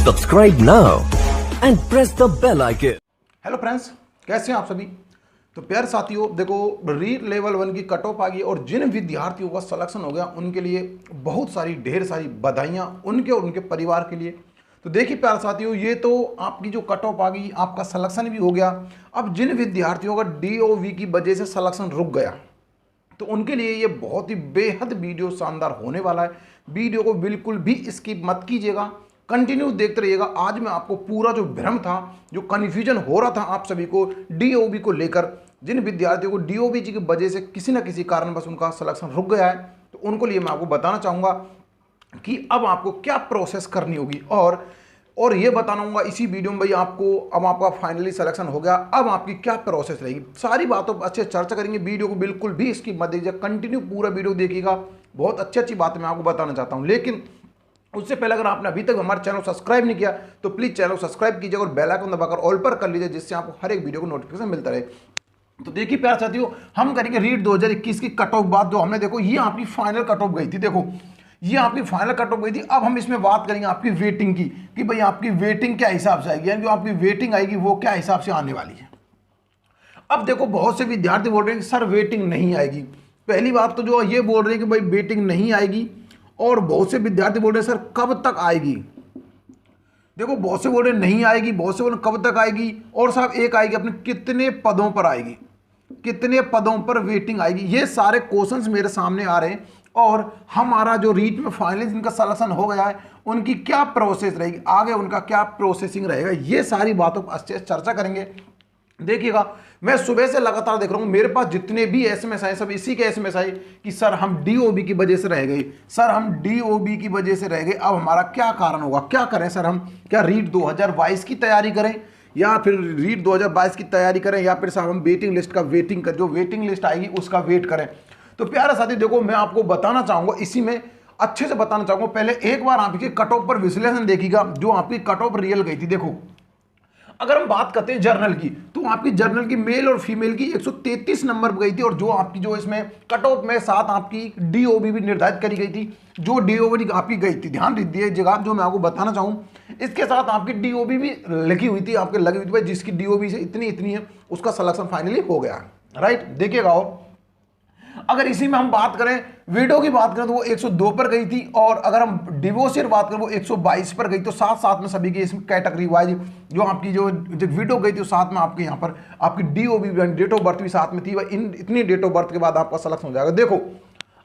Subscribe now and press the bell icon. Hello friends, कैसे हैं आप सभी। तो प्यार साथियों, देखो रीट लेवल 1 की कट ऑफ आ गई और जिन विद्यार्थियों का सिलेक्शन हो गया उनके लिए बहुत सारी ढेर सारी बधाइयाँ उनके और उनके परिवार के लिए। तो देखिए प्यार साथियों, ये तो आपकी जो कट ऑफ आ गई, आपका सिलेक्शन भी हो गया। अब जिन विद्यार्थियों का DOV की वजह से सिलेक्शन रुक गया तो उनके लिए ये बहुत ही बेहद वीडियो शानदार होने वाला है। वीडियो को बिल्कुल भी स्किप मत कीजिएगा, कंटिन्यू देखते रहिएगा। आज मैं आपको पूरा जो भ्रम था, जो कन्फ्यूजन हो रहा था आप सभी को DOV को लेकर, जिन विद्यार्थियों को DOV की वजह से किसी न किसी कारणवश उनका सिलेक्शन रुक गया है, तो उनको लिए मैं आपको बताना चाहूँगा कि अब आपको क्या प्रोसेस करनी होगी और ये बताना होगा इसी वीडियो में भाई आपको अब आपका फाइनली सिलेक्शन हो गया, अब आपकी क्या प्रोसेस रहेगी। सारी बातों पर अच्छे चर्चा करेंगे। वीडियो को बिल्कुल भी इसकी मत दीजिए, कंटिन्यू पूरा वीडियो देखिएगा। बहुत अच्छी बात मैं आपको बताना चाहता हूं, लेकिन उससे पहले अगर आपने अभी तक हमारे चैनल सब्सक्राइब नहीं किया तो प्लीज़ चैनल सब्सक्राइब कीजिए और बेल आइकन दबाकर ऑल पर कर लीजिए, जिससे आपको हर एक वीडियो को नोटिफिकेशन मिलता रहे। तो देखिए प्यार साथियों, हम करेंगे रीट 2021 की कट ऑफ बात। जो हमने देखो ये आपकी फाइनल कट ऑफ गई थी, देखो ये आपकी फाइनल कट ऑफ गई थी। अब हम इसमें बात करेंगे आपकी वेटिंग की कि भाई आपकी वेटिंग क्या हिसाब से आएगी, यानी जो आपकी वेटिंग आएगी वो क्या हिसाब से आने वाली है। अब देखो बहुत से विद्यार्थी बोल रहे हैं कि सर वेटिंग नहीं आएगी। पहली बात तो जो ये बोल रहे हैं कि भाई वेटिंग नहीं आएगी, और बहुत से विद्यार्थी बोल रहे हैं सर कब तक आएगी। देखो बहुत से बोल रहे हैं नहीं आएगी, बहुत से बोल रहे हैं कब तक आएगी, और साहब एक आएगी अपने कितने पदों पर आएगी, कितने पदों पर वेटिंग आएगी। ये सारे क्वेश्चंस मेरे सामने आ रहे हैं और हमारा जो रीट में फाइनली जिनका सिलेक्शन हो गया है उनकी क्या प्रोसेस रहेगी, आगे उनका क्या प्रोसेसिंग रहेगा, ये सारी बातों पर अच्छे से चर्चा करेंगे। देखिएगा मैं सुबह से लगातार देख रहा हूं, मेरे पास जितने भी SMS आए सब इसी के SMS आए कि सर हम DOV की वजह से रह गए, सर हम DOV की वजह से रह गए, अब हमारा क्या कारण होगा, क्या करें सर, हम क्या रीट 2022 की तैयारी करें या फिर रीट 2022 की तैयारी करें, या फिर साहब हम वेटिंग लिस्ट का वेटिंग कर, जो वेटिंग लिस्ट आएगी उसका वेट करें। तो प्यारे साथी देखो मैं आपको बताना चाहूंगा, इसी में अच्छे से बताना चाहूंगा। पहले एक बार आपकी कट ऑफ पर विश्लेषण देखिएगा, जो आपकी कट ऑफ रियल गई थी। देखो अगर हम बात करते हैं जर्नल की, तो आपकी जर्नल की मेल और फीमेल की 133 नंबर पर गई थी, और जो आपकी जो इसमें कट ऑफ में साथ आपकी DOV भी निर्धारित करी गई थी, जो DOV आपकी गई थी। ध्यान दीजिएगा जो मैं आपको बताना चाहूँ, इसके साथ आपकी DOV भी लिखी हुई थी, आपके लगी हुई थी भाई जिसकी DOV से इतनी इतनी है उसका सिलेक्शन फाइनली हो गया, राइट। देखिएगा और अगर इसी में हम बात करें, विडो की बात करें तो वो 102 पर गई थी, और अगर हम डिवोर्सियर बात करें वो 122 पर गई। तो साथ साथ में सभी की इसमें कैटेगरी वाइज जो आपकी जो विडो गई थी साथ में आपके यहाँ पर आपकी DOV डेट ऑफ बर्थ भी साथ में थी। वह इतनी डेट ऑफ बर्थ के बाद आपका सिलेक्शन हो जाएगा। देखो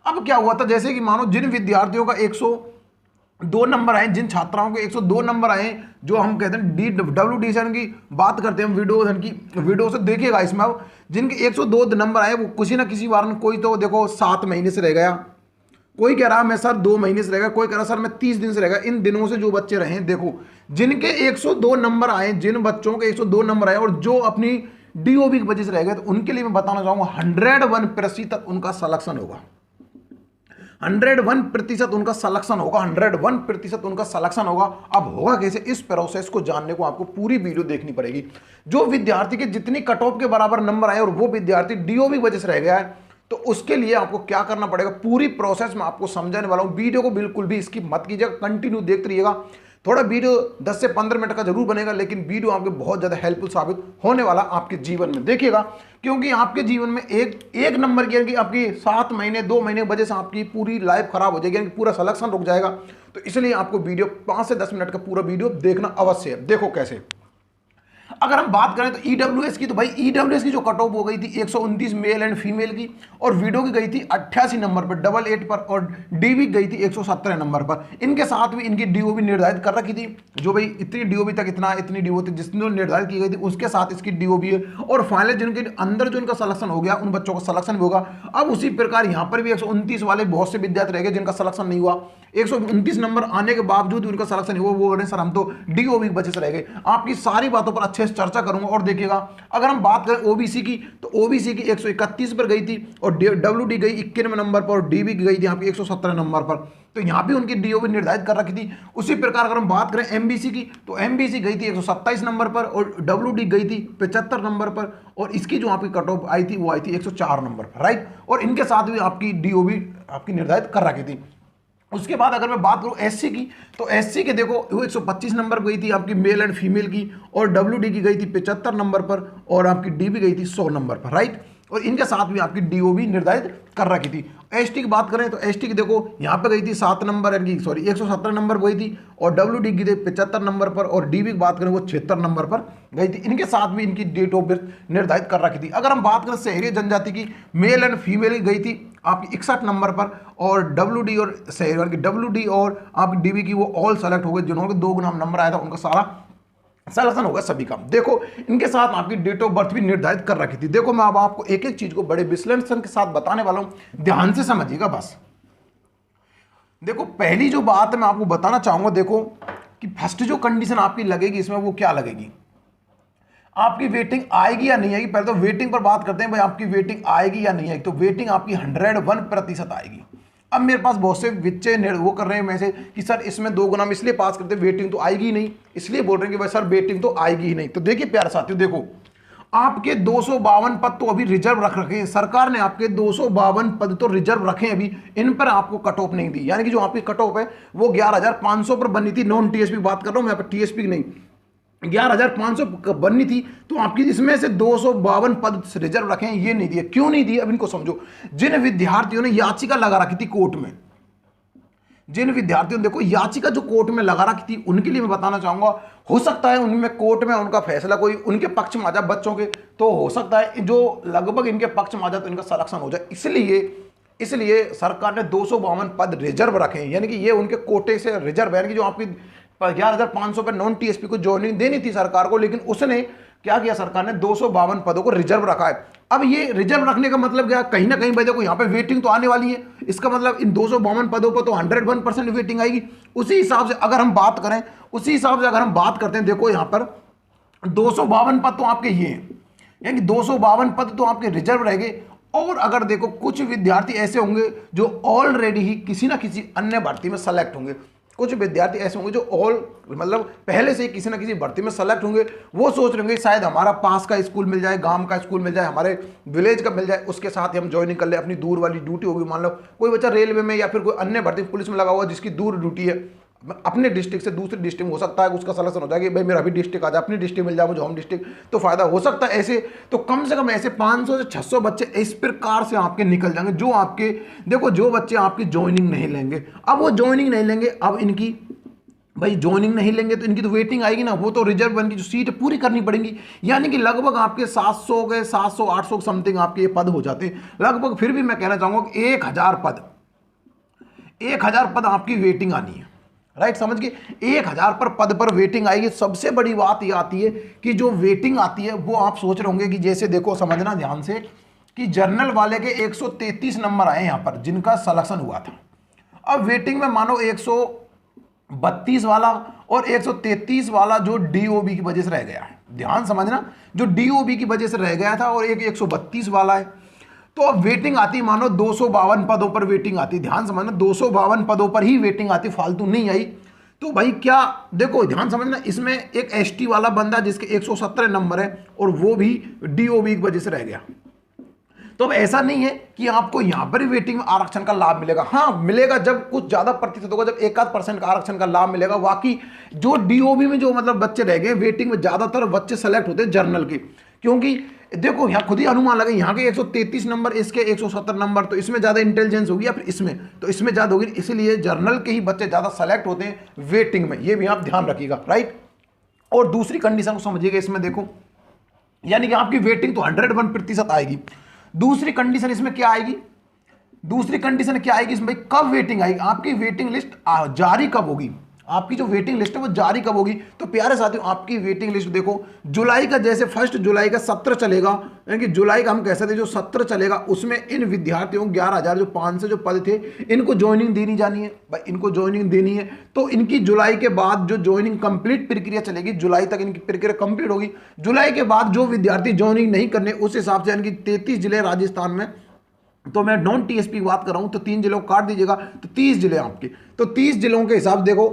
अब क्या हुआ था, जैसे कि मानो जिन विद्यार्थियों का 102 नंबर आए, जिन छात्राओं के 102 नंबर आए, जो हम कहते हैं WD की बात करते हैं विडो से। देखिएगा इसमें अब जिनके 102 नंबर आए वो किसी ना किसी बार में, कोई तो देखो 7 महीने से रह गया, कोई कह रहा मैं सर 2 महीने से रह गया, कोई कह रहा सर मैं 30 दिन से रह गया। इन दिनों से जो बच्चे रहे, देखो जिनके 102 नंबर आए, जिन बच्चों के 102 नंबर आए और जो अपनी DOV की वजह से रह गए, तो उनके लिए मैं बताना चाहूंगा 101% उनका सिलेक्शन होगा। 101% उनका सिलेक्शन होगा, 101% उनका सिलेक्शन होगा। अब होगा कैसे, इस प्रोसेस को जानने को आपको पूरी वीडियो देखनी पड़ेगी। जो विद्यार्थी के जितनी कट ऑफ के बराबर नंबर आए और वो विद्यार्थी DOV की वजह से रह गया है, तो उसके लिए आपको क्या करना पड़ेगा, पूरी प्रोसेस में आपको समझाने वाला हूं। वीडियो को बिल्कुल भी स्किप मत कीजिएगा, कंटिन्यू देखते रहिएगा। थोड़ा वीडियो 10 से 15 मिनट का जरूर बनेगा, लेकिन वीडियो आपके बहुत ज्यादा हेल्पफुल साबित होने वाला आपके जीवन में। देखिएगा क्योंकि आपके जीवन में एक नंबर की यानी आपकी 7 महीने 2 महीने की वजह से आपकी पूरी लाइफ खराब हो जाएगी, यानी पूरा सिलेक्शन रुक जाएगा। तो इसलिए आपको वीडियो 5 से 10 मिनट का पूरा वीडियो देखना अवश्य है। देखो कैसे, अगर हम बात करें तो EWS की, तो भाई EWS की जो कट ऑफ हो गई थी 129 मेल एंड फीमेल की, और विडो की गई थी 88 नंबर पर 88 पर, और DV गई थी 117 नंबर पर। इनके साथ भी इनकी DOV निर्धारित कर रखी थी, जो भाई इतनी DOV तक इतनी DOV तक जितनी निर्धारित की गई थी उसके साथ इसकी DOV है। और फाइनल जिनके अंदर जो इनका सिलेक्शन हो गया उन बच्चों का सिलेक्शन भी होगा। अब उसी प्रकार यहाँ पर भी 129 वाले बहुत से विद्यार्थी रह गए जिनका सिलेक्शन नहीं हुआ। 129 नंबर आने के बावजूद उनका सिलेक्शन नहीं हुआ, वो सर हम तो DOV की वजह से रह गए। आपकी सारी बातों पर अच्छे से चर्चा करूंगा। और देखिएगा अगर हम बात करें OBC की, तो OBC की 131 पर गई थी, और WD गई 91 नंबर पर, और DV की गई थी आपकी 117 नंबर पर। तो यहाँ भी उनकी DOV निर्धारित कर रखी थी। उसी प्रकार अगर हम बात करें MBC की, तो MBC गई थी 127 नंबर पर, और WD गई थी 75 नंबर पर, और इसकी जो आपकी कट ऑफ आई थी वो आई थी 104 नंबर पर, राइट। और इनके साथ भी आपकी DOV आपकी निर्धारित कर रखी थी। उसके बाद अगर मैं बात करूं एससी की, तो एससी के देखो वो 125 नंबर गई थी आपकी मेल एंड फीमेल की, और डब्ल्यूडी की गई थी 75 नंबर पर, और आपकी डीबी गई थी 100 नंबर पर, राइट। और इनके साथ भी आपकी डीओबी निर्धारित कर रखी थी। एसटी की बात करें तो एसटी की देखो यहाँ पे गई थी 7 नंबर यानी सॉरी 117 नंबर गई थी, और डब्ल्यूडी की थी 75 नंबर पर, और डीबी की बात करें वो 76 नंबर पर गई थी। इनके साथ भी इनकी डेट ऑफ बर्थ निर्धारित कर रखी थी। अगर हम बात करें शहरी जनजाति की, मेल एंड फीमेल गई थी आपकी 61 नंबर पर, और डब्ल्यूडी और शहरी की डब्ल्यूडी और आपकी डीबी की वो ऑल सेलेक्ट हो गए, जिन्होंने 2 गुना नंबर आया था उनका सारा सलेक्शन होगा सभी का। देखो इनके साथ आपकी डेट ऑफ बर्थ भी निर्धारित कर रखी थी। देखो मैं अब आपको एक एक चीज को बड़े विश्लेषण के साथ बताने वाला हूं, ध्यान से समझिएगा बस। देखो पहली जो बात मैं आपको बताना चाहूंगा, देखो कि फर्स्ट जो कंडीशन आपकी लगेगी इसमें वो क्या लगेगी, आपकी वेटिंग आएगी या नहीं आएगी। पहले तो वेटिंग पर बात करते हैं भाई, आपकी वेटिंग आएगी या नहीं आएगी। तो वेटिंग आपकी 101% आएगी। अब मेरे पास बहुत से बच्चे वो कर रहे हैं मैसेज कि सर इसमें 2 गुना हम इसलिए पास करते हैं, वेटिंग तो आएगी ही नहीं, इसलिए बोल रहे हैं कि भाई सर वेटिंग तो आएगी ही नहीं। तो देखिए प्यारे साथियों, देखो आपके 252 पद तो अभी रिजर्व रख रखे हैं सरकार ने, आपके 252 पद तो रिजर्व रखे हैं अभी, इन पर आपको कट ऑफ नहीं दी। यानी कि जो आपकी कट ऑफ है वो 11,500 पर बनी थी, नॉन टीएसपी बात कर रहा हूं मैं, यहाँ पर टीएसपी नहीं, 11,500 बननी थी। तो आपकी इसमें से 252 पद रिजर्व रखे हैं, ये नहीं दिए। क्यों नहीं दिए अब इनको समझो। जिन विद्यार्थियों ने याचिका लगा रखी थी कोर्ट में, जिन विद्यार्थियों ने देखो याचिका जो कोर्ट में लगा रखी थी, उनके लिए मैं बताना चाहूंगा, हो सकता है उनमें कोर्ट में उनका फैसला कोई उनके पक्ष में आ जाए, बच्चों के, तो हो सकता है जो लगभग इनके पक्ष में आ जाए तो इनका सलेक्शन हो जाए। इसलिए सरकार ने 252 पद रिजर्व रखे हैं, यानी कि ये उनके कोटे से रिजर्व है। यानी कि जो आपकी 11,500 पे नॉन टीएसपी को ज्वाइनिंग देनी थी सरकार को, लेकिन उसने क्या किया, सरकार ने 252 पदों को रिजर्व रखा है। अब ये रिजर्व रखने का मतलब क्या, कहीं ना कहीं भाई देखो यहाँ पे वेटिंग तो आने वाली है, इसका मतलब इन 252 पदों पर तो 101% वेटिंग आएगी। उसी हिसाब से अगर हम बात करें, उसी हिसाब से अगर हम बात करते हैं, देखो यहाँ पर 252 पद तो आपके ये हैं, यानी 252 पद तो आपके रिजर्व रहेंगे। और अगर देखो कुछ विद्यार्थी ऐसे होंगे जो ऑलरेडी ही किसी ना किसी अन्य भर्ती में सेलेक्ट होंगे, कुछ विद्यार्थी ऐसे होंगे जो मतलब पहले से ही किसी ना किसी भर्ती में सेलेक्ट होंगे, वो सोच रहे होंगे शायद हमारा पास का स्कूल मिल जाए, गांव का स्कूल मिल जाए, हमारे विलेज का मिल जाए, उसके साथ ही हम ज्वाइनिंग कर ले, अपनी दूर वाली ड्यूटी होगी। मान लो कोई बच्चा रेलवे में या फिर कोई अन्य भर्ती पुलिस में लगा हुआ जिसकी दूर ड्यूटी है, अपने डिस्ट्रिक्ट से दूसरी डिस्ट्रिक्ट में हो सकता है उसका सलेक्शन हो जाएगा, भाई मेरा भी डिस्ट्रिक्ट आ जाए, अपनी डिस्ट्रिक्ट मिल जाए मुझे होम डिस्ट्रिक्ट, तो फायदा हो सकता है ऐसे। तो कम से कम ऐसे 500 से 600 बच्चे इस प्रकार से आपके निकल जाएंगे, जो आपके देखो जो बच्चे आपकी ज्वाइनिंग नहीं लेंगे। अब वो ज्वाइनिंग नहीं लेंगे, अब इनकी भाई ज्वाइनिंग नहीं लेंगे तो इनकी तो वेटिंग आएगी ना, वो तो रिजर्व वन की जो सीट पूरी करनी पड़ेगी। यानी कि लगभग आपके 700 के 700 800 समथिंग आपके ये पद हो जाते हैं लगभग। फिर भी मैं कहना चाहूंगा कि 1000 पद आपकी वेटिंग आनी है, राइट, समझ गए। 1000 पर पद पर वेटिंग आएगी। सबसे बड़ी बात यह आती है कि जो वेटिंग आती है वो आप सोच रहे होंगे कि जैसे देखो समझना ध्यान से कि जर्नल वाले के 133 नंबर आए यहां पर जिनका सिलेक्शन हुआ था। अब वेटिंग में मानो 132 वाला और 133 वाला जो डीओबी की वजह से रह गया है, ध्यान समझना, जो डीओबी की वजह से रह गया था, और एक 132 वाला है। तो अब वेटिंग आती मानो 252 पदों पर वेटिंग आती, ध्यान समझना, 252 पदों पर ही वेटिंग आती, फालतू नहीं आई। तो भाई क्या देखो ध्यान समझना, इसमें एक एसटी वाला बंदा जिसके 117 नंबर है और वो भी डीओबी की वजह से रह गया। तो अब ऐसा नहीं है कि आपको यहां पर ही वेटिंग में आरक्षण का लाभ मिलेगा, हाँ मिलेगा जब कुछ ज्यादा प्रतिशत होगा, जब 1% का आरक्षण का लाभ मिलेगा। बाकी जो डीओबी में जो मतलब बच्चे रह गए वेटिंग में, ज्यादातर बच्चे सेलेक्ट होते हैं जर्नल के, क्योंकि देखो यहाँ खुद ही अनुमान लगे, यहाँ के 133 नंबर, इसके 170 नंबर, तो इसमें ज्यादा इंटेलिजेंस होगी या फिर इसमें, तो इसमें ज्यादा होगी, इसलिए जर्नल के ही बच्चे ज्यादा सेलेक्ट होते हैं वेटिंग में, ये भी आप ध्यान रखिएगा, राइट। और दूसरी कंडीशन को समझिएगा इसमें, देखो यानी कि आपकी वेटिंग तो 101% आएगी। दूसरी कंडीशन इसमें क्या आएगी, दूसरी कंडीशन क्या आएगी इसमें, कब वेटिंग आएगी, आपकी वेटिंग लिस्ट जारी कब होगी, आपकी जो वेटिंग लिस्ट है वो जारी कब होगी। तो प्यारे साथियों आपकी वेटिंग लिस्ट देखो, जुलाई का जैसे 1 जुलाई का सत्र चलेगा, यानी कि जुलाई का हम कह सकते हैं जो सत्र चलेगा, उसमें इन विद्यार्थियों 11,500 जो पद थे इनको ज्वाइनिंग देनी जानी है, भाई इनको ज्वाइनिंग देनी है। तो इनकी जुलाई के बाद जो ज्वाइनिंग कंप्लीट प्रक्रिया चलेगी, जुलाई तक इनकी प्रक्रिया कंप्लीट होगी। जुलाई के बाद जो विद्यार्थी ज्वाइनिंग नहीं करने, उस हिसाब से यानी कि 33 जिले राजस्थान में, तो मैं नॉन टीएसपी की बात कर रहा हूं, तो 3 जिलों को काट दीजिएगा तो 30 जिले आपके, तो 30 जिलों के हिसाब देखो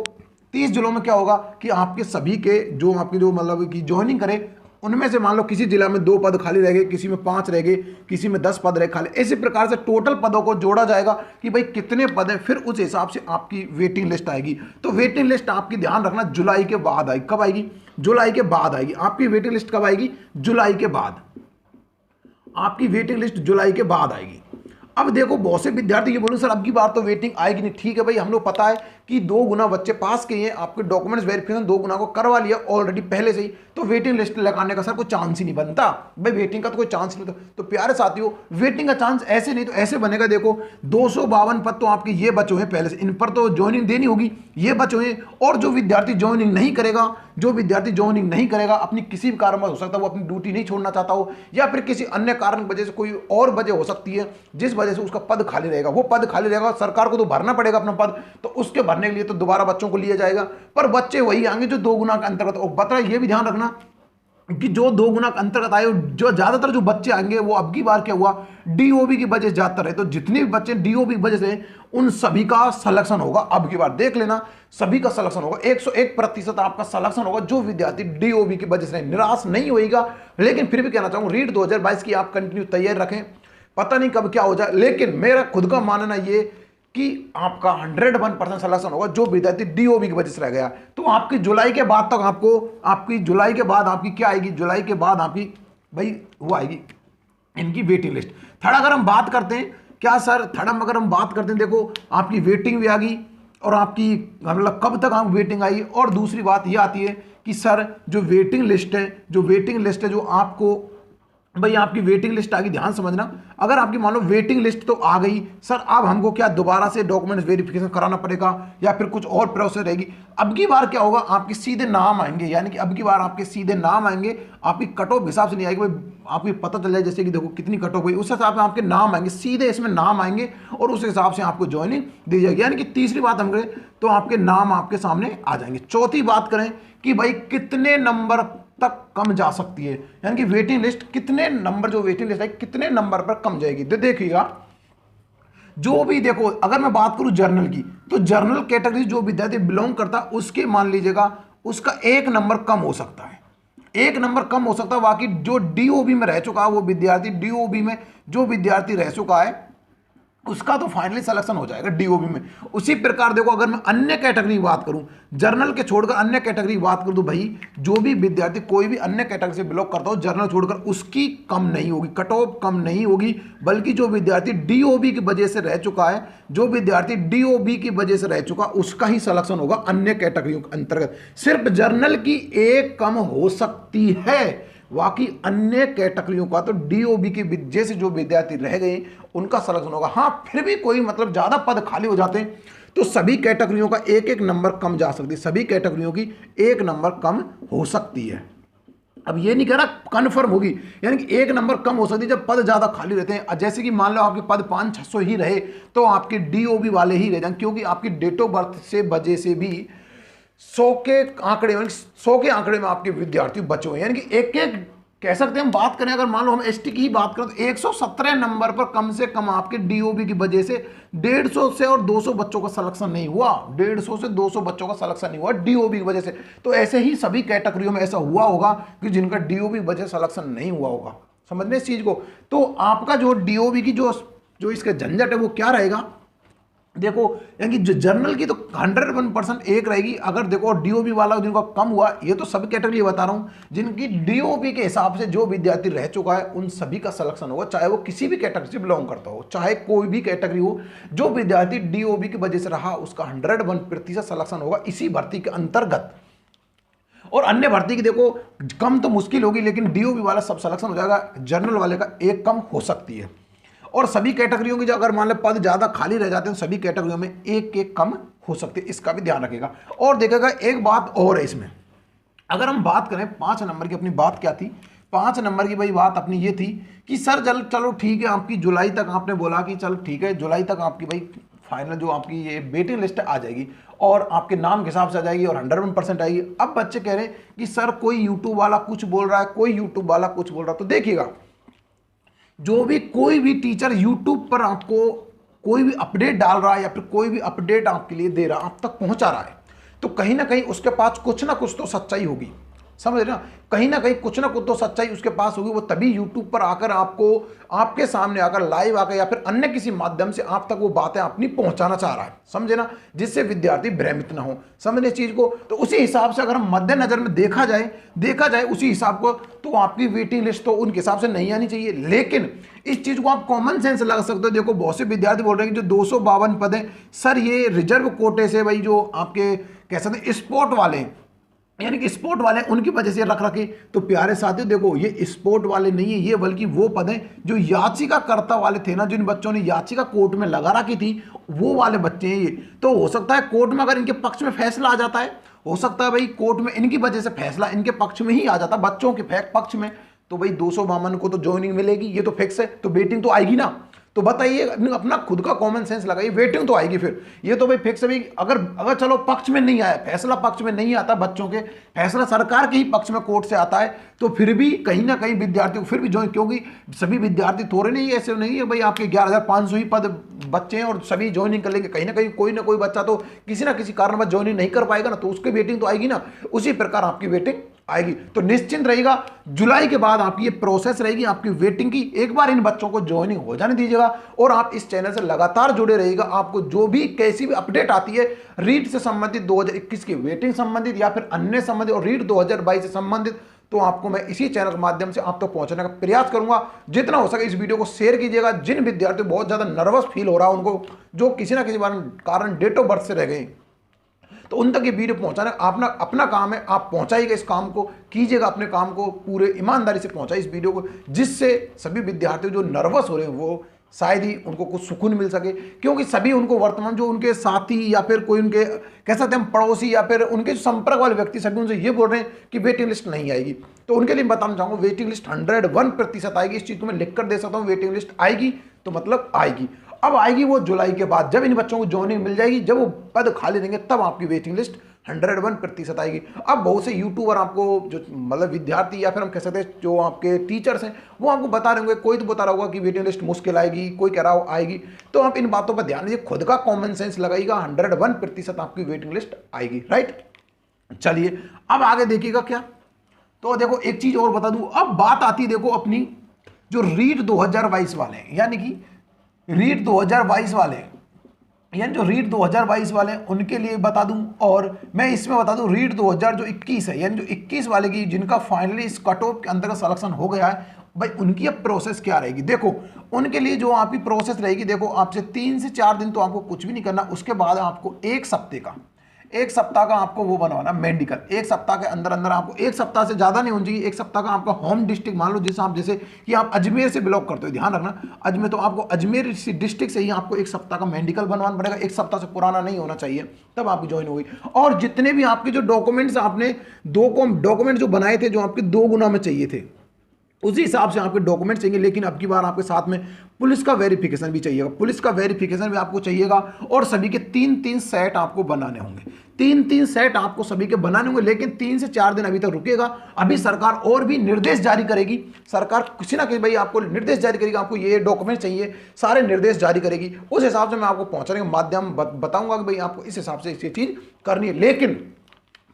30 जिलों में क्या होगा कि आपके सभी के जो आपके जो मतलब कि ज्वाइनिंग करें उनमें से मान लो किसी जिला में 2 पद खाली रह गए, किसी में 5 रह गए, किसी में 10 पद रहे खाली। इसी प्रकार से टोटल पदों को जोड़ा जाएगा कि भाई कितने पद हैं, फिर उस हिसाब से आपकी वेटिंग लिस्ट आएगी। तो वेटिंग लिस्ट आपकी ध्यान रखना जुलाई के बाद आएगी। कब आएगी? जुलाई के बाद आएगी। आपकी वेटिंग लिस्ट कब आएगी? जुलाई के बाद। आपकी वेटिंग लिस्ट जुलाई के बाद आएगी। अब देखो बहुत से विद्यार्थी ये बोलो सर अब की बार तो वेटिंग आएगी नहीं। ठीक है भाई, हम लोग पता है कि 2 गुना बच्चे पास किए हैं, आपके डॉक्यूमेंट्स वेरिफिकेशन 2 गुना को करवा लिया ऑलरेडी पहले से ही, तो वेटिंग लिस्ट लगाने का सर कोई चांस ही नहीं बनता भाई, वेटिंग का तो कोई चांस नहीं। तो प्यारे साथियों, वेटिंग का चांस ऐसे नहीं तो ऐसे बनेगा। देखो 252 पद तो आपके ये बचे हुए पहले से, इन पर तो ज्वाइनिंग देनी होगी, ये बचे हुए। और जो विद्यार्थी ज्वाइनिंग नहीं करेगा, जो विद्यार्थी ज्वाइनिंग नहीं करेगा, अपनी किसी भी कारण हो सकता है वो अपनी ड्यूटी नहीं छोड़ना चाहता हो, या फिर किसी अन्य कारण की वजह से कोई और वजह हो सकती है जिस वजह से उसका पद खाली रहेगा, वो पद खाली रहेगा, सरकार को तो भरना पड़ेगा अपना पद, तो उसके भरने के लिए तो दोबारा बच्चों को लिया जाएगा, पर बच्चे वही आएंगे जो 2 गुना के अंतर्गत। और बता ये भी ध्यान रखना कि जो 2 गुना के अंतर्गत आए, जो ज्यादातर जो बच्चे आएंगे वो अब की बार क्या हुआ, डीओबी की वजह से ज्यादातर है, तो जितने भी बच्चे डीओबी की वजह से उन सभी का सिलेक्शन होगा। अब की बार देख लेना, सभी का सिलेक्शन होगा, 101% आपका सिलेक्शन होगा। जो विद्यार्थी डीओबी की वजह से निराश नहीं होगा। लेकिन फिर भी कहना चाहूंगा, रीट 2022 की आप कंटिन्यू तैयारी रखें, पता नहीं कब क्या हो जाए, लेकिन मेरा खुद का मानना ये कि आपका 101% सिलेक्शन होगा जो विद्यार्थी डीओबी की वजह से रह गया। तो आपकी जुलाई के बाद तक आपको, आपकी जुलाई के बाद आपकी क्या आएगी, जुलाई के बाद आपकी भाई वो आएगी इनकी वेटिंग लिस्ट। थर्ड अगर हम बात करते हैं, क्या सर थर्ड अगर हम बात करते हैं, देखो आपकी वेटिंग भी आ गई और आपकी मतलब कब तक आप वेटिंग आई। और दूसरी बात ये आती है कि सर जो वेटिंग लिस्ट है, जो आपको भाई आपकी वेटिंग लिस्ट आ गई, ध्यान समझना। अगर आपकी मान लो वेटिंग लिस्ट तो आ गई, सर अब हमको क्या दोबारा से डॉक्यूमेंट्स वेरिफिकेशन कराना पड़ेगा या फिर कुछ और प्रोसेस रहेगी। अब की बार क्या होगा, आपके सीधे नाम आएंगे, यानी कि अब की बार आपके सीधे नाम आएंगे, आपकी कट ऑफ हिसाब से नहीं आएगी। भाई आपको पता चल जाए जैसे कि देखो कितनी कट ऑफ हुई, उस हिसाब से आपके नाम आएंगे, सीधे इसमें नाम आएंगे और उस हिसाब से आपको ज्वाइनिंग दी जाएगी। यानी कि तीसरी बात हम करें तो आपके नाम आपके सामने आ जाएंगे। चौथी बात करें कि भाई कितने नंबर तक कम जा सकती है, यानी कि वेटिंग लिस्ट कितने नंबर, जो वेटिंग लिस्ट है कितने नंबर पर कम जाएगी। तो देखिएगा, जो भी देखो अगर मैं बात करूं जर्नल की, तो जर्नल कैटेगरी जो विद्यार्थी बिलोंग करता है उसके मान लीजिएगा उसका 1 नंबर कम हो सकता है, 1 नंबर कम हो सकता है। बाकी जो डीओबी में रह चुका है वो विद्यार्थी, डीओबी में जो विद्यार्थी रह चुका है उसका तो फाइनली सिलेक्शन हो जाएगा डीओबी में। उसी प्रकार देखो अगर मैं अन्य कैटेगरी की बात करूं, जर्नल के छोड़कर अन्य कैटेगरी की बात करूं, तो भाई जो भी विद्यार्थी कोई भी अन्य कैटेगरी से बिलोंग करता हो जर्नल छोड़कर, उसकी कम नहीं होगी, कट ऑफ कम नहीं होगी। बल्कि जो विद्यार्थी डीओबी की वजह से रह चुका है, जो विद्यार्थी डीओबी की वजह से रह चुका उसका ही सिलेक्शन होगा अन्य कैटेगरियों के अंतर्गत। सिर्फ जर्नल की 1 कम हो सकती है, बाकी अन्य कैटेगरियों का तो डीओबी की वजह से जो विद्यार्थी रह गए उनका सिलेक्शन होगा। हाँ फिर भी कोई मतलब ज्यादा पद खाली हो जाते हैं तो सभी कैटेगरियों का 1-1 नंबर कम जा सकती है, सभी कैटेगरियों की 1 नंबर कम हो सकती है। अब ये नहीं कह रहा कन्फर्म होगी, यानी कि 1 नंबर कम हो सकती है जब पद ज्यादा खाली रहते हैं। जैसे कि मान लो आपके पद 500-600 ही रहे तो आपके डीओबी वाले ही रह जाएंगे, क्योंकि आपकी डेट ऑफ बर्थ से वजह से भी 100 के आंकड़े में, 100 के आंकड़े में आपके विद्यार्थी बचे हुए हैं। यानी कि एक कह सकते हैं, हम बात करें अगर मान लो हम एसटी की ही बात करें तो 117 नंबर पर कम से कम आपके डीओबी की वजह से 150 से और 200 बच्चों का सिलेक्शन नहीं हुआ, 150 से 200 बच्चों का सिलेक्शन नहीं हुआ डीओबी की वजह से। तो ऐसे ही सभी कैटेगरियों में ऐसा हुआ होगा कि जिनका डीओबी वजह से सिलेक्शन नहीं हुआ होगा। समझने इस चीज को। तो आपका जो डीओबी की जो इसका झंझट है वो क्या रहेगा, देखो यानी कि जर्नल की तो 101% 1 रहेगी। अगर देखो डीओबी वाला जिनका कम हुआ, ये तो सभी कैटेगरी बता रहा हूं, जिनकी डीओबी के हिसाब से जो विद्यार्थी रह चुका है उन सभी का सिलेक्शन होगा, चाहे वो किसी भी कैटेगरी से बिलोंग करता हो, चाहे कोई भी कैटेगरी हो। जो विद्यार्थी डीओबी की वजह से रहा उसका 101% सिलेक्शन होगा इसी भर्ती के अंतर्गत। और अन्य भर्ती की देखो कम तो मुश्किल होगी, लेकिन डीओबी वाला सब सिलेक्शन हो जाएगा, जर्नल वाले का 1 कम हो सकती है। और सभी कैटेगरियों की जो अगर मान लो पद ज्यादा खाली रह जाते हैं सभी कैटेगरियों में 1-1 कम हो सकते हैं, इसका भी ध्यान रखेगा। और देखेगा एक बात और है इसमें, अगर हम बात करें 5 नंबर की, अपनी बात क्या थी 5 नंबर की, भाई बात अपनी ये थी कि सर चलो ठीक है, आपकी जुलाई तक आपने बोला कि चलो ठीक है जुलाई तक आपकी भाई फाइनल जो आपकी ये वेटिंग लिस्ट आ जाएगी और आपके नाम के हिसाब से आ जाएगी और 101% आएगी। अब बच्चे कह रहे हैं कि सर कोई यूट्यूब वाला कुछ बोल रहा है, कोई यूट्यूब वाला कुछ बोल रहा है। तो देखिएगा, जो भी कोई भी टीचर यूट्यूब पर आपको कोई भी अपडेट डाल रहा है या फिर कोई भी अपडेट आपके लिए दे रहा है, आप तक पहुंचा रहा है, तो कहीं ना कहीं उसके पास कुछ ना कुछ तो सच्चाई होगी। समझ रहे ना, कहीं ना कहीं कुछ ना कुछ तो सच्चाई उसके पास होगी, वो तभी यूट्यूब पर आकर आपको, आपके सामने आकर लाइव आकर या फिर अन्य किसी माध्यम से आप तक वो बातें अपनी पहुंचाना चाह रहा है, समझे ना, जिससे विद्यार्थी भ्रमित ना हो, समझने चीज को। तो उसी हिसाब से अगर हम मद्देनजर में देखा जाए उसी हिसाब को, तो आपकी वेटिंग लिस्ट तो उनके हिसाब से नहीं आनी चाहिए। लेकिन इस चीज को आप कॉमन सेंस लगा सकते हो। देखो बहुत से विद्यार्थी बोल रहे हैं कि जो 252 पद हैं सर, ये रिजर्व कोटे से भाई जो आपके कह सकते हैं स्पोर्ट वाले हैं, यानी कि स्पोर्ट वाले उनकी वजह से रख रखे। तो प्यारे साथियों देखो, ये स्पोर्ट वाले नहीं है, ये बल्कि वो पद हैं जो याचिकाकर्ता वाले थे ना, जिन बच्चों ने याचिका कोर्ट में लगा रखी थी, वो वाले बच्चे हैं ये। तो हो सकता है कोर्ट में अगर इनके पक्ष में फैसला आ जाता है, हो सकता है भाई कोर्ट में इनकी वजह से फैसला इनके पक्ष में ही आ जाता, बच्चों के पक्ष में, तो भाई 252 को तो ज्वाइनिंग मिलेगी, ये तो फिक्स है, तो वेटिंग तो आएगी ना। तो बताइए, अपना खुद का कॉमन सेंस लगाइए, वेटिंग तो आएगी फिर, ये तो भाई फिक्स है। अगर चलो पक्ष में नहीं आया, फैसला पक्ष में नहीं आता बच्चों के, फैसला सरकार के ही पक्ष में कोर्ट से आता है, तो फिर भी कहीं ना कहीं विद्यार्थी को फिर भी ज्वाइन, क्योंकि सभी विद्यार्थी थोड़े नहीं, ऐसे नहीं है भाई आपके 11,500 ही पद बच्चे हैं और सभी ज्वाइनिंग कर लेंगे, कहीं ना कोई बच्चा तो किसी ना किसी कारणवश ज्वाइनिंग नहीं कर पाएगा ना, तो उसकी वेटिंग तो आएगी ना। उसी प्रकार आपकी वेटिंग आएगी। तो निश्चिंत रहिएगा, जुलाई के बाद आपकी ये प्रोसेस रहेगी आपकी वेटिंग की। एक बार इन बच्चों को ज्वाइनिंग हो जाने दीजिएगा और आप इस चैनल से लगातार जुड़े रहिएगा। आपको जो भी कैसी भी अपडेट आती है रीट से संबंधित, 2021 की वेटिंग संबंधित या फिर अन्य संबंधित और रीट 2022 से संबंधित, तो आपको मैं इसी चैनल के माध्यम से आप तक पहुंचाने का प्रयास करूंगा। जितना हो सके इस वीडियो को शेयर कीजिएगा। जिन विद्यार्थियों को बहुत ज्यादा नर्वस फील हो रहा है, उनको जो किसी ना किसी कारण डेट ऑफ बर्थ से रह गए, तो उन तक ये वीडियो पहुंचाना अपना काम है। आप पहुंचाइएगा, इस काम को कीजिएगा, अपने काम को पूरे ईमानदारी से पहुंचाइए इस वीडियो को, जिससे सभी विद्यार्थी जो नर्वस हो रहे हैं वो शायद ही उनको कुछ सुकून मिल सके। क्योंकि सभी उनको वर्तमान जो उनके साथी या फिर कोई उनके कह सकते हैं पड़ोसी या फिर उनके जो संपर्क वाले व्यक्ति, सभी उनसे ये बोल रहे हैं कि वेटिंग लिस्ट नहीं आएगी। तो उनके लिए बताना चाहूँगा, वेटिंग लिस्ट 101% आएगी। इस चीज़ को मैं लिख कर दे सकता हूँ, वेटिंग लिस्ट आएगी तो मतलब आएगी। अब आएगी वो जुलाई के बाद, जब इन बच्चों को ज्वाइनिंग मिल जाएगी, जब वो पद खाली रहेंगे, तब आपकी वेटिंग लिस्ट 101% आएगी। अब बहुत से यूट्यूबर आपको, जो मतलब विद्यार्थी या फिर हम कह सकते हैं जो आपके टीचर्स हैं, वो आपको बता रहे होंगे, कोई तो बता रहा होगा कि वेटिंग लिस्ट मुश्किल आएगी, कोई कह रहा हो आएगी। तो आप इन बातों पर ध्यान दीजिए, खुद का कॉमन सेंस लगाइएगा, 101% आपकी वेटिंग लिस्ट आएगी, राइट। चलिए अब आगे देखिएगा क्या। तो देखो एक चीज और बता दूं, अब बात आती है देखो अपनी जो रीट 2022 वाले हैं, यानी कि रीट 2022 वाले, यानी जो रीट 2022 वाले हैं उनके लिए बता दूं। और मैं इसमें बता दूं रीट 2021 है, यानी जो 21 वाले की जिनका फाइनली इस कट ऑफ के अंतर्गत सिलेक्शन हो गया है, भाई उनकी अब प्रोसेस क्या रहेगी। देखो उनके लिए जो आपकी प्रोसेस रहेगी, देखो आपसे 3 से 4 दिन तो आपको कुछ भी नहीं करना, उसके बाद आपको एक सप्ताह का आपको वो बनवाना मेडिकल। एक सप्ताह के अंदर आपको, एक सप्ताह से ज्यादा नहीं होनी चाहिए, एक सप्ताह का आपका होम डिस्ट्रिक्ट मान लो, जैसे कि आप अजमेर से बिलोंग करते हो, ध्यान रखना अजमेर, तो आपको अजमेर डिस्ट्रिक्ट से ही आपको एक सप्ताह का मेडिकल बनवाना पड़ेगा। एक सप्ताह से पुराना नहीं होना चाहिए, तब आपकी ज्वाइन होगी। और जितने भी आपके जो डॉक्यूमेंट्स, आपने डॉक्यूमेंट जो बनाए थे, जो आपके 2 गुना में चाहिए थे, उसी हिसाब से आपके डॉक्यूमेंट चाहिए। लेकिन अब की बार आपके साथ में पुलिस का वेरिफिकेशन भी चाहिएगा, पुलिस का वेरिफिकेशन भी आपको चाहिएगा। और सभी के 3-3 सेट आपको बनाने होंगे, 3-3 सेट आपको सभी के बनाने होंगे। लेकिन 3 से 4 दिन अभी तक रुकेगा। अभी सरकार और भी निर्देश जारी करेगी, सरकार किसी ना किसी भाई आपको निर्देश जारी करेगी, आपको ये डॉक्यूमेंट चाहिए, सारे निर्देश जारी करेगी। उस हिसाब से मैं आपको पहुंचाने का माध्यम बताऊंगा कि भाई आपको इस हिसाब से ये चीज करनी है। लेकिन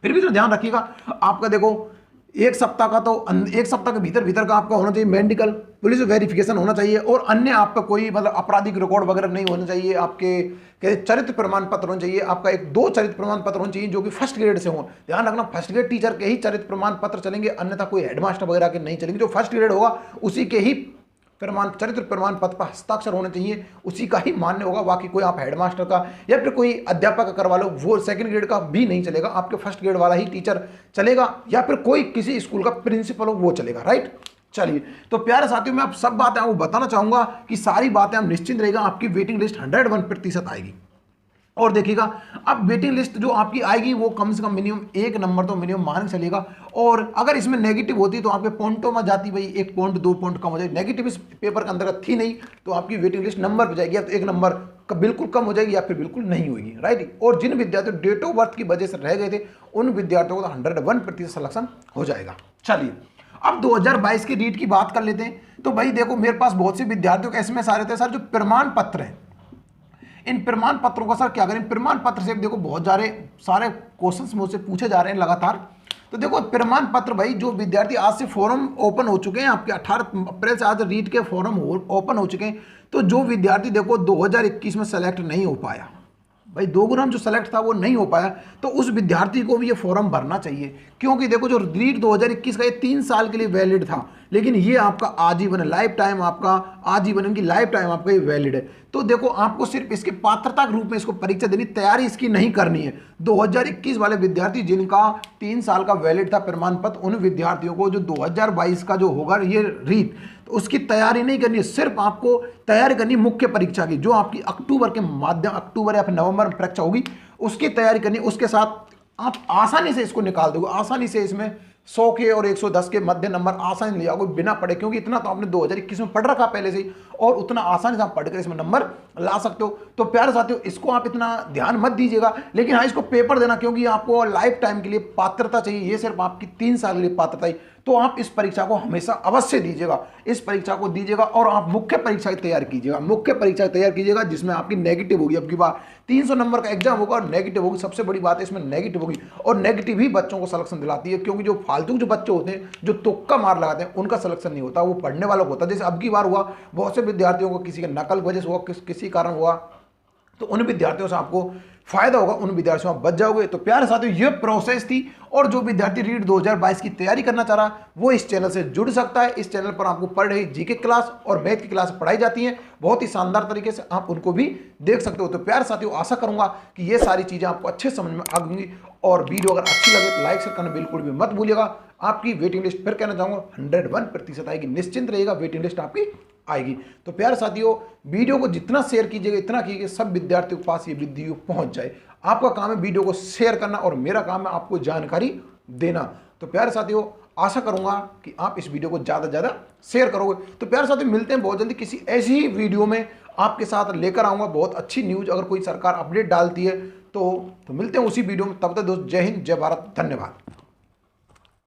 फिर भी तो ध्यान रखिएगा, आपका देखो एक सप्ताह का, तो एक सप्ताह के भीतर का आपका होना चाहिए मेडिकल, पुलिस वेरिफिकेशन होना चाहिए, और अन्य आपका कोई मतलब आपराधिक रिकॉर्ड वगैरह नहीं होना चाहिए। आपके चरित्र प्रमाण पत्र होना चाहिए, आपका 2 चरित्र प्रमाण पत्र होने चाहिए जो कि फर्स्ट ग्रेड से हो। ध्यान रखना फर्स्ट ग्रेड टीचर के ही चरित्र प्रमाण पत्र चलेंगे, अन्यथा कोई हेडमास्टर वगैरह के नहीं चलेंगे। जो फर्स्ट ग्रेड होगा उसी के ही चरित्र प्रमाण पत्र पर हस्ताक्षर होने चाहिए, उसी का ही मान्य होगा। बाकी कोई आप हेडमास्टर का या फिर कोई अध्यापक का करवा लो, वो सेकंड ग्रेड का भी नहीं चलेगा, आपके फर्स्ट ग्रेड वाला ही टीचर चलेगा, या फिर कोई किसी स्कूल का प्रिंसिपल हो वो चलेगा, राइट। चलिए तो प्यारे साथियों, मैं आप सब बातें आपको बताना चाहूंगा कि सारी बातें आप निश्चिंत रहेगा, आपकी वेटिंग लिस्ट 101% आएगी। और देखिएगा अब वेटिंग लिस्ट जो आपकी आएगी वो कम से कम मिनिमम 1 नंबर तो मिनिमम मान चलेगा। और अगर इसमें नेगेटिव होती तो आपके पॉइंटों में जाती, भाई 1 पॉइंट 2 पॉइंट कम हो जाएगी। नेगेटिव इस पेपर के अंतर्गत थी नहीं, तो आपकी वेटिंग लिस्ट नंबर पे जाएगी, या तो 1 नंबर बिल्कुल कम हो जाएगी या फिर बिल्कुल नहीं होगी, राइट। और जिन विद्यार्थियों डेट ऑफ बर्थ की वजह से रह गए थे, उन विद्यार्थियों को 101% सिलेक्शन हो जाएगा। चलिए अब 2022 की रीट की बात कर लेते हैं। तो भाई देखो मेरे पास बहुत से विद्यार्थियों के एसएमएस आ रहे थे, सर जो प्रमाण पत्र हैं, इन प्रमाण पत्रों का सर क्या करें। प्रमाण पत्र से देखो बहुत सारे क्वेश्चंस मुझसे पूछे जा रहे हैं लगातार। तो देखो प्रमाण पत्र भाई, जो विद्यार्थी आज से फॉर्म ओपन हो चुके हैं आपके 18 अप्रैल से आज रीट के फॉर्म ओपन हो चुके हैं। तो जो विद्यार्थी देखो 2021 में सेलेक्ट नहीं हो पाया भाई, 2 ग्राम जो सेलेक्ट था वो नहीं हो पाया, तो उस विद्यार्थी को भी ये फॉर्म भरना चाहिए। क्योंकि देखो जो रीट 2021 का ये 3 साल के लिए वैलिड था, लेकिन ये आपका आजीवन है, लाइफ टाइम आपका आजीवन की लाइफ टाइम आपका ये वैलिड है। तो देखो आपको सिर्फ इसके पात्रता के रूप में इसको परीक्षा देनी, तैयारी इसकी नहीं करनी है। 2021 वाले विद्यार्थी जिनका 3 साल का वैलिड था प्रमाण पत्र, उन विद्यार्थियों को जो 2022 का जो होगा ये रीट, तो उसकी तैयारी नहीं करनी है। सिर्फ आपको तैयारी करनी मुख्य परीक्षा की, जो आपकी अक्टूबर के माध्यम, अक्टूबर या फिर नवंबर में परीक्षा होगी, उसकी तैयारी करनी। उसके साथ आप आसानी से इसको निकाल दोगे, आसानी से इसमें 100 के और 110 के मध्य नंबर आसानी ले आओगे बिना पढ़े, क्योंकि इतना तो आपने 2021 में पढ़ रखा पहले से ही, और उतना आसानी से आप पढ़कर इसमें नंबर ला सकते हो। तो प्यारे साथियों, इसको आप इतना ध्यान मत दीजिएगा, लेकिन हाँ इसको पेपर देना, क्योंकि आपको लाइफ टाइम के लिए पात्रता चाहिए, ये सिर्फ आपकी 3 साल के लिए पात्रता है। तो आप इस परीक्षा को हमेशा अवश्य दीजिएगा, इस परीक्षा को दीजिएगा, और आप मुख्य परीक्षा की तैयार कीजिएगा, मुख्य परीक्षा तैयार कीजिएगा जिसमें आपकी नेगेटिव होगी। अब की बार 300 नंबर का एग्जाम होगा और नेगेटिव होगी, सबसे बड़ी बात है इसमें नेगेटिव होगी, और नेगेटिव ही बच्चों को सिलेक्शन दिलाती है, क्योंकि जो फालतू जो बच्चे होते हैं जो तुक्का मार लगाते हैं उनका सिलेक्शन नहीं होता, वो पढ़ने वाला होता है। जैसे अब की बार हुआ, बहुत से विद्यार्थियों को किसी के नकल वजह से हुआ, किसी कारण हुआ, तो उन विद्यार्थियों से आपको फायदा होगा, उन विद्यार्थियों से आप बच जाओगे। तो प्यारे साथियों, ये प्रोसेस थी, और जो विद्यार्थी रीट 2022 की तैयारी करना चाह रहा वो इस चैनल से जुड़ सकता है। इस चैनल पर आपको पढ़ रही जीके क्लास और मैथ की क्लास पढ़ाई जाती हैं बहुत ही शानदार तरीके से, आप उनको भी देख सकते हो। तो प्यारे साथियों, आशा करूंगा कि ये सारी चीजें आपको अच्छे समझ में आ गई, और वीडियो अगर अच्छी लगे तो लाइक शेयर करना बिल्कुल भी मत भूलिएगा। आपकी वेटिंग लिस्ट फिर कहना चाहूंगा 101% आएगी, निश्चिंत रहिएगा, वेटिंग लिस्ट आपकी आएगी। तो प्यारे साथियों, वीडियो को जितना शेयर कीजिएगा इतना कीजिए, सब विद्यार्थियों के पास ये वीडियो पहुंच जाए। आपका काम है वीडियो को शेयर करना, और मेरा काम है आपको जानकारी देना। तो प्यारे साथियों, आशा करूंगा कि आप इस वीडियो को ज़्यादा से ज़्यादा शेयर करोगे। तो प्यारे साथियों, मिलते हैं बहुत जल्दी किसी ऐसी ही वीडियो में, आपके साथ लेकर आऊँगा बहुत अच्छी न्यूज़, अगर कोई सरकार अपडेट डालती है तो मिलते हैं उसी वीडियो में। तब तक दोस्त, जय हिंद, जय भारत, धन्यवाद।